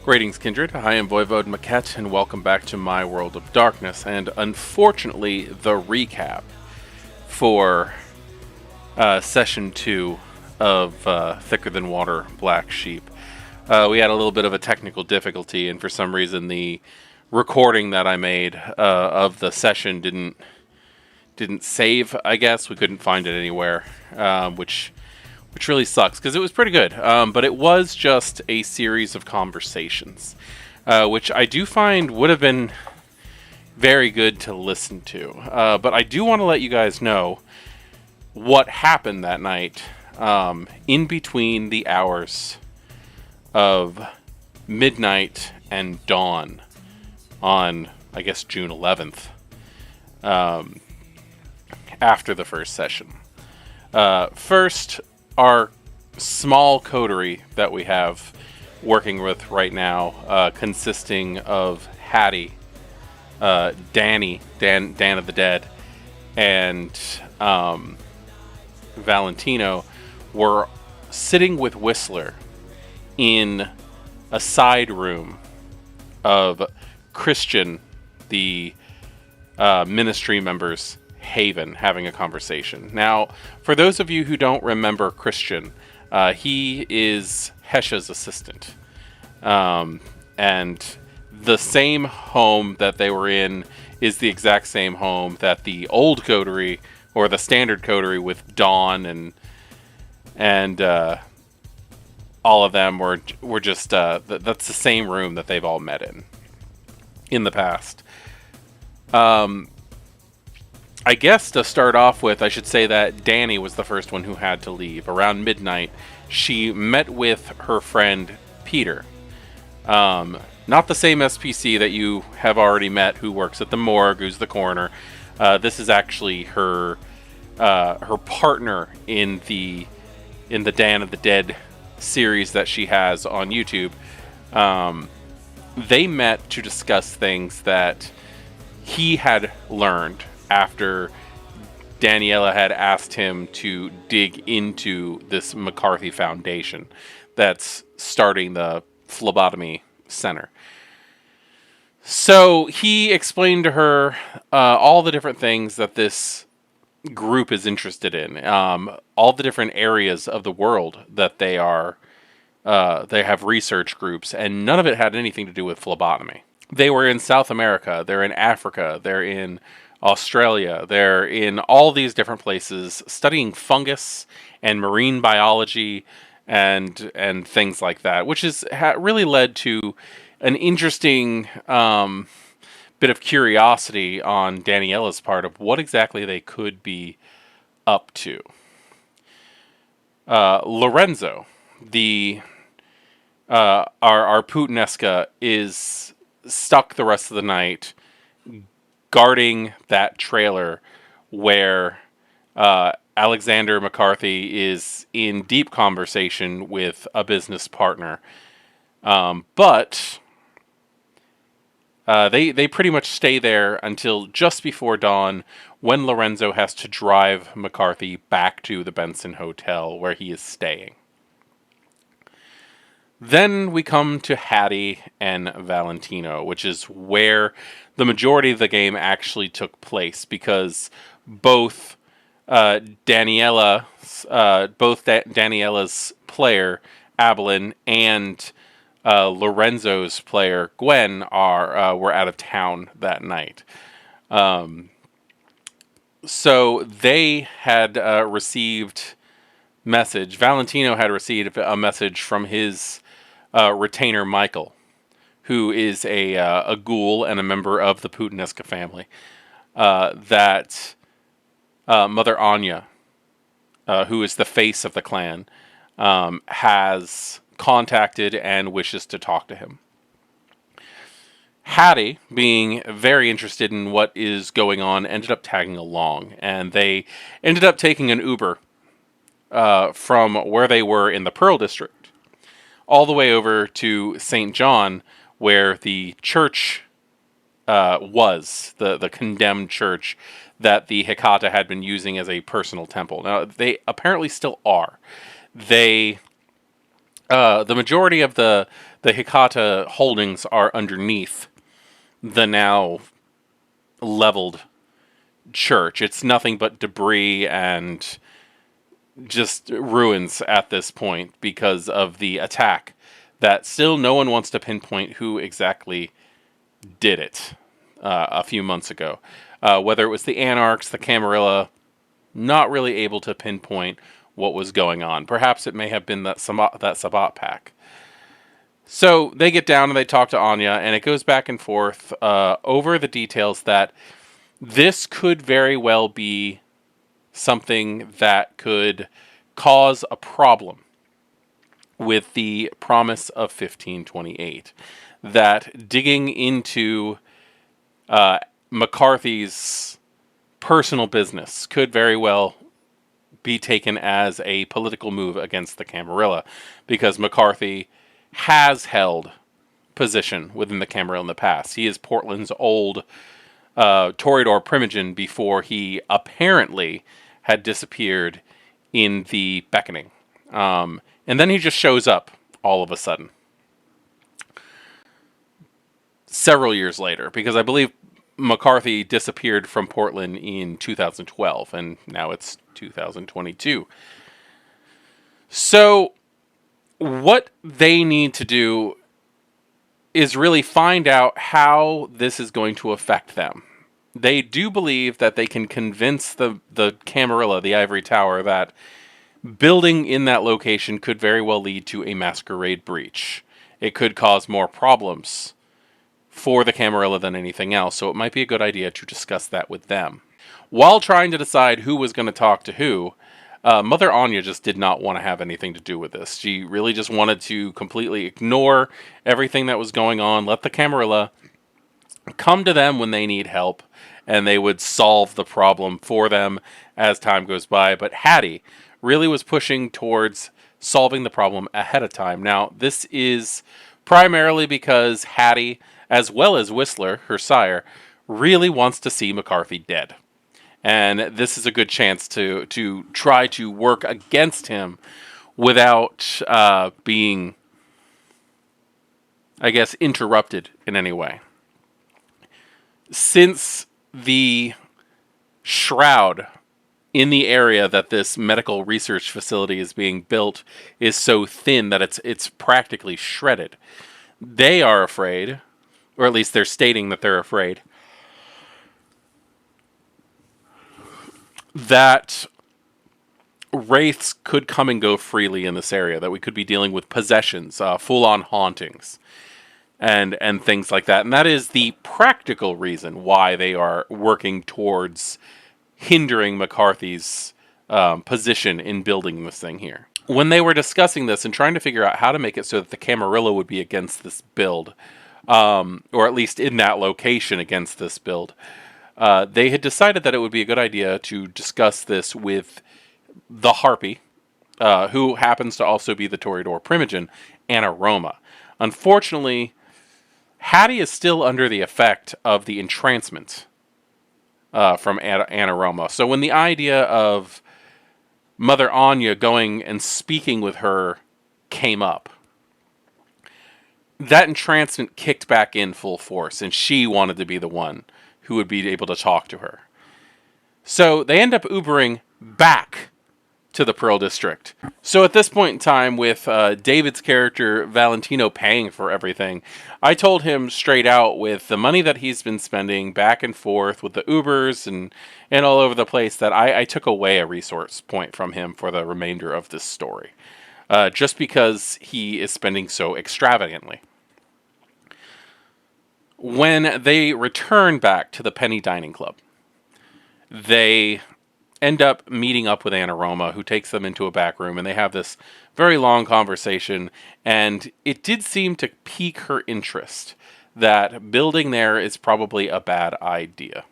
Greetings, Kindred. I am Voivode Mekhet, and welcome back to my world of darkness. And unfortunately, the recap for Session 2 of Thicker Than Water Black Sheep. We had a little bit of a technical difficulty, and for some reason the recording that I made of the session didn't save, I guess. We couldn't find it anywhere, which really sucks, because it was pretty good. But it was just a series of conversations, which I do find would have been very good to listen to. But I do want to let you guys know what happened that night, in between the hours of midnight and dawn on, I guess, June 11th, after the first session. First, our small coterie that we have working with right now, consisting of Hattie, Dan of the Dead, and Valentino, were sitting with Whistler in a side room of Christian, the ministry member's haven, having a conversation. Now, for those of you who don't remember Christian, he is Hesha's assistant. And the same home that they were in is the exact same home that the old coterie, or the standard coterie with Dawn and all of them were just, that's the same room that they've all met in the past. I guess to start off with, I should say that Danny was the first one who had to leave. Around midnight, she met with her friend Peter. Not the same SPC that you have already met, who works at the morgue, who's the coroner. This is actually her partner in the Dan of the Dead series that she has on YouTube. They met to discuss things that he had learned after Daniela had asked him to dig into this McCarthy Foundation that's starting the phlebotomy center. So he explained to her all the different things that this group is interested in, all the different areas of the world that they have research groups, and none of it had anything to do with phlebotomy. They were in South America, they're in Africa, they're in Australia, they're in all these different places studying fungus and marine biology and things like that, which is really led to an interesting bit of curiosity on Daniela's part of what exactly they could be up to. Lorenzo, our Puttanesca, is stuck the rest of the night guarding that trailer where Alexander McCarthy is in deep conversation with a business partner. But they pretty much stay there until just before dawn, when Lorenzo has to drive McCarthy back to the Benson Hotel where he is staying. Then we come to Hattie and Valentino, which is where the majority of the game actually took place, because both Daniela's player Abelin and Lorenzo's player Gwen were out of town that night. So they had received message. Valentino had received a message from his retainer Michael, who is a ghoul and a member of the Puttanesca family, that Mother Anya, who is the face of the clan, has contacted and wishes to talk to him. Hattie, being very interested in what is going on, ended up tagging along, and they ended up taking an Uber from where they were in the Pearl District all the way over to St. John, where the church was, the condemned church that the Hecata had been using as a personal temple. Now, they apparently still are. The majority of the the Hikata holdings are underneath the now leveled church. It's nothing but debris and just ruins at this point because of the attack that still no one wants to pinpoint who exactly did it a few months ago. Whether it was the Anarchs, the Camarilla, not really able to pinpoint what was going on. Perhaps it may have been that Sabbat pack. So they get down and they talk to Anya, and it goes back and forth over the details that this could very well be something that could cause a problem with the promise of 1528. That digging into McCarthy's personal business could very well be taken as a political move against the Camarilla, because McCarthy has held position within the Camarilla in the past. He is Portland's old Toreador Primogen before he apparently had disappeared in the Beckoning. And then he just shows up all of a sudden. Several years later, because I believe McCarthy disappeared from Portland in 2012, and now it's 2022. So what they need to do is really find out how this is going to affect them. They do believe that they can convince the Camarilla, the Ivory Tower, that building in that location could very well lead to a masquerade breach. It could cause more problems for the Camarilla than anything else, so it might be a good idea to discuss that with them. While trying to decide who was going to talk to who, Mother Anya just did not want to have anything to do with this. She really just wanted to completely ignore everything that was going on, let the Camarilla come to them when they need help, and they would solve the problem for them as time goes by. But Hattie really was pushing towards solving the problem ahead of time. Now, this is primarily because Hattie, as well as Whistler, her sire, really wants to see McCarthy dead. And this is a good chance to try to work against him without being, I guess, interrupted in any way. Since the shroud in the area that this medical research facility is being built is so thin that it's practically shredded, they are afraid, or at least they're stating that they're afraid, that wraiths could come and go freely in this area, that we could be dealing with possessions, full-on hauntings, and things like that. And that is the practical reason why they are working towards hindering McCarthy's position in building this thing here. When they were discussing this and trying to figure out how to make it so that the Camarilla would be against this build, or at least in that location against this build, they had decided that it would be a good idea to discuss this with the Harpy, who happens to also be the Toreador Primogen, Anna Roma. Unfortunately, Hattie is still under the effect of the entrancement from Anna Roma. So when the idea of Mother Anya going and speaking with her came up, that entrancement kicked back in full force, and she wanted to be the one who would be able to talk to her. So they end up Ubering back to the Pearl District. So at this point in time, with David's character Valentino paying for everything, I told him straight out, with the money that he's been spending back and forth with the Ubers and all over the place, that I took away a resource point from him for the remainder of this story. Just because he is spending so extravagantly. When they return back to the Penny Dining Club, they end up meeting up with Anna Roma, who takes them into a back room, and they have this very long conversation, and it did seem to pique her interest that building there is probably a bad idea.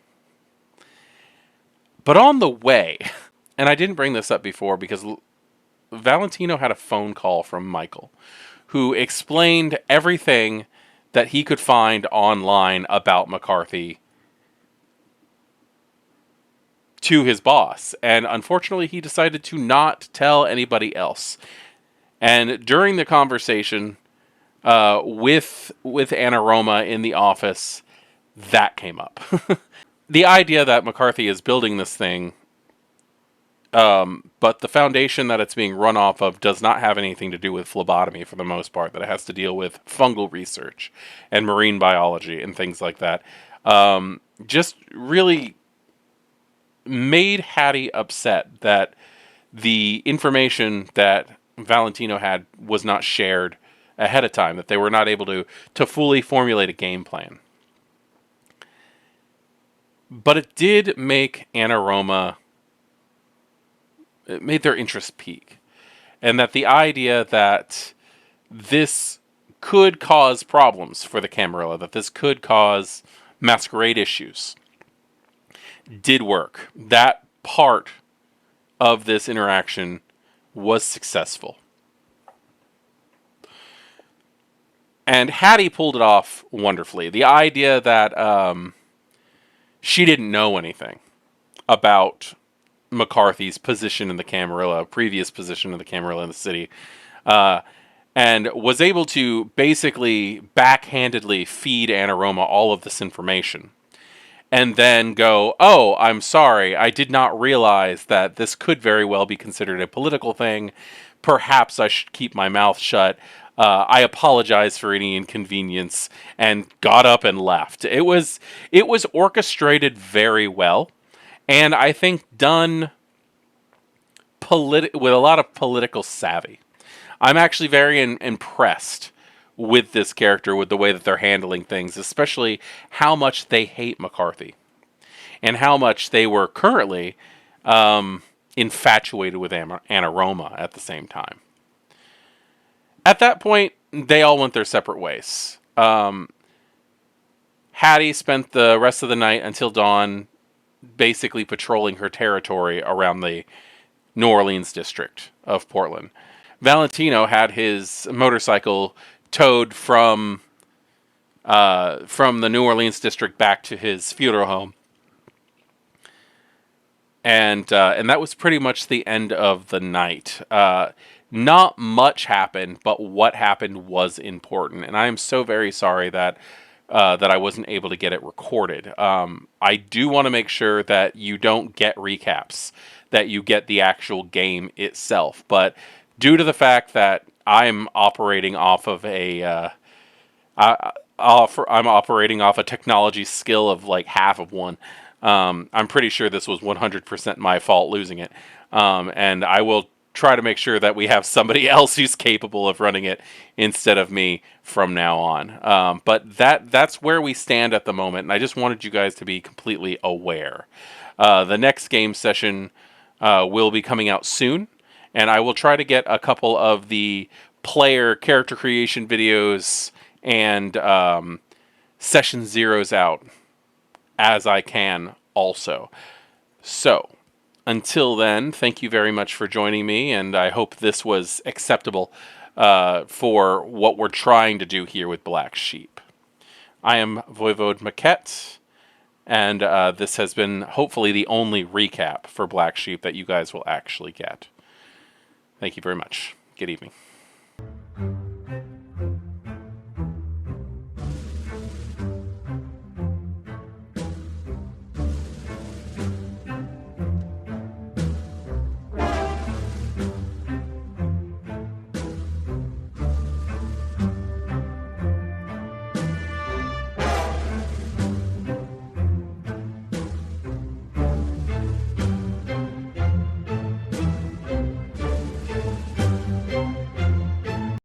But on the way, and I didn't bring this up before because Valentino had a phone call from Michael, who explained everything that he could find online about McCarthy to his boss. And unfortunately, he decided to not tell anybody else. And during the conversation, with Anna Roma in the office, that came up. The idea that McCarthy is building this thing, but the foundation that it's being run off of does not have anything to do with phlebotomy for the most part, that it has to deal with fungal research and marine biology and things like that. Just really made Hattie upset that the information that Valentino had was not shared ahead of time, that they were not able to fully formulate a game plan. But it did make Anna Roma, it made their interest peak. And that the idea that this could cause problems for the Camarilla, that this could cause masquerade issues, did work. That part of this interaction was successful. And Hattie pulled it off wonderfully. The idea that she didn't know anything about McCarthy's position in the Camarilla, previous position in the Camarilla in the city, and was able to basically backhandedly feed Anna Roma all of this information. And then go, oh, I'm sorry, I did not realize that this could very well be considered a political thing. Perhaps I should keep my mouth shut. I apologize for any inconvenience, and got up and left. It was orchestrated very well, and I think done with a lot of political savvy. I'm actually very impressed with this character, with the way that they're handling things, especially how much they hate McCarthy and how much they were currently infatuated with Anna Roma at the same time. At that point, they all went their separate ways. Hattie spent the rest of the night until dawn basically patrolling her territory around the New Orleans district of Portland. Valentino had his motorcycle towed from the New Orleans district back to his funeral home, and that was pretty much the end of the night. Not much happened, but what happened was important, and I am so very sorry that I wasn't able to get it recorded. I do want to make sure that you don't get recaps, that you get the actual game itself, but due to the fact that I'm operating off of I'm operating off a technology skill of like half of one. I'm pretty sure this was 100% my fault losing it. And I will try to make sure that we have somebody else who's capable of running it instead of me from now on. But that's where we stand at the moment. And I just wanted you guys to be completely aware. The next game session will be coming out soon. And I will try to get a couple of the player character creation videos and session zeros out as I can also. So, until then, thank you very much for joining me, and I hope this was acceptable for what we're trying to do here with Black Sheep. I am Voivode Mekhet, and this has been hopefully the only recap for Black Sheep that you guys will actually get. Thank you very much. Good evening.